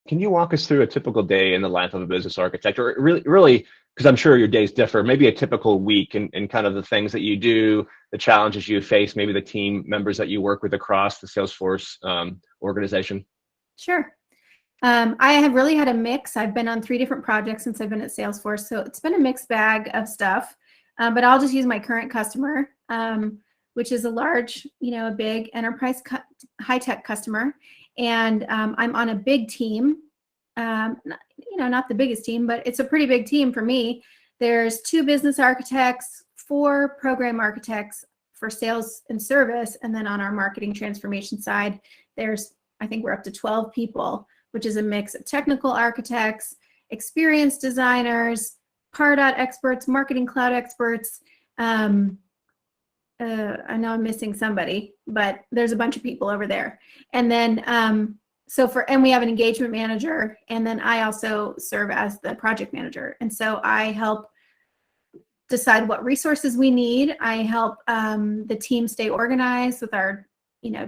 Can you walk us through a typical day in the life of a business architect, or really, because I'm sure your days differ, maybe a typical week and kind of the things that you do, the challenges you face, maybe the team members that you work with across the Salesforce organization? Sure. I have really had a mix. I've been on 3 different projects since I've been at Salesforce, so it's been a mixed bag of stuff. But I'll just use my current customer, which is a large, a big enterprise high-tech customer. And I'm on a big team, not the biggest team, but it's a pretty big team for me. There's 2 business architects, 4 program architects for sales and service. And then on our marketing transformation side, I think we're up to 12 people, which is a mix of technical architects, experienced designers, Pardot experts, marketing cloud experts. I know I'm missing somebody, but there's a bunch of people over there. And then, and we have an engagement manager, and then I also serve as the project manager. And so I help decide what resources we need. I help the team stay organized with our,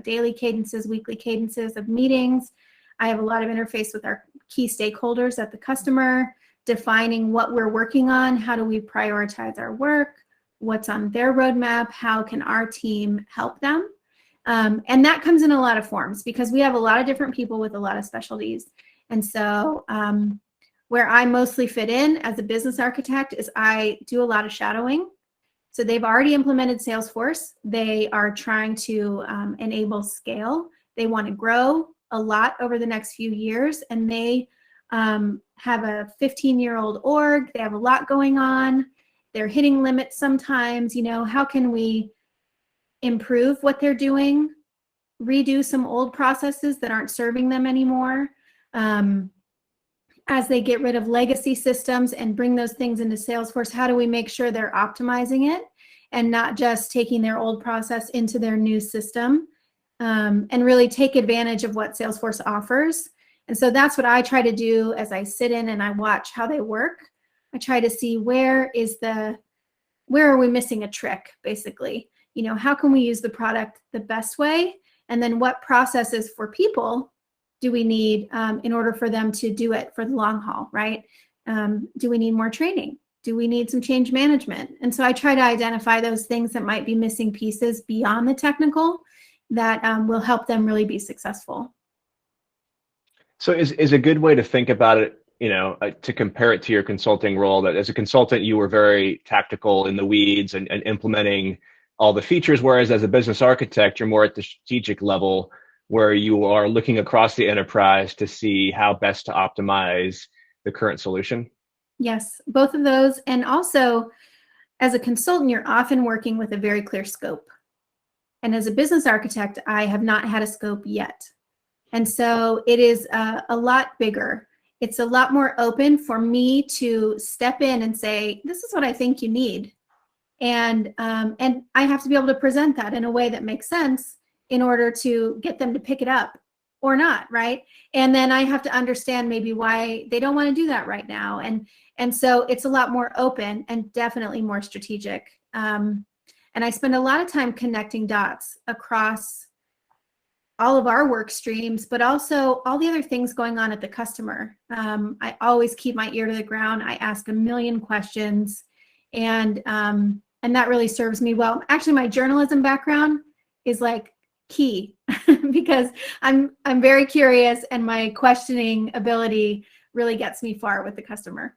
daily cadences, weekly cadences of meetings. I have a lot of interface with our key stakeholders at the customer, defining what we're working on, how do we prioritize our work, what's on their roadmap, how can our team help them. And that comes in a lot of forms because we have a lot of different people with a lot of specialties. And so where I mostly fit in as a business architect is I do a lot of shadowing. So they've already implemented Salesforce. They are trying to enable scale. They want to grow a lot over the next few years, and they have a 15-year-old org. They have a lot going on. They're hitting limits sometimes. How can we improve what they're doing, redo some old processes that aren't serving them anymore, as they get rid of legacy systems and bring those things into Salesforce? How do we make sure they're optimizing it and not just taking their old process into their new system, and really take advantage of what Salesforce offers? And so that's what I try to do as I sit in and I watch how they work. I try to see where are we missing a trick, basically. How can we use the product the best way? And then what processes for people do we need in order for them to do it for the long haul, right? Do we need more training? Do we need some change management? And so I try to identify those things that might be missing pieces beyond the technical that will help them really be successful. So is a good way to think about it, to compare it to your consulting role, that as a consultant, you were very tactical in the weeds and implementing all the features, whereas as a business architect, you're more at the strategic level where you are looking across the enterprise to see how best to optimize the current solution? Yes, both of those. And also, as a consultant, you're often working with a very clear scope. And as a business architect, I have not had a scope yet. And so it is a lot bigger. It's a lot more open for me to step in and say, this is what I think you need. And I have to be able to present that in a way that makes sense in order to get them to pick it up or not, right? And then I have to understand maybe why they don't want to do that right now. And so it's a lot more open and definitely more strategic. And I spend a lot of time connecting dots across all of our work streams, but also all the other things going on at the customer. I always keep my ear to the ground. I ask a million questions, and that really serves me well. Actually, my journalism background is like key because I'm very curious, and my questioning ability really gets me far with the customer.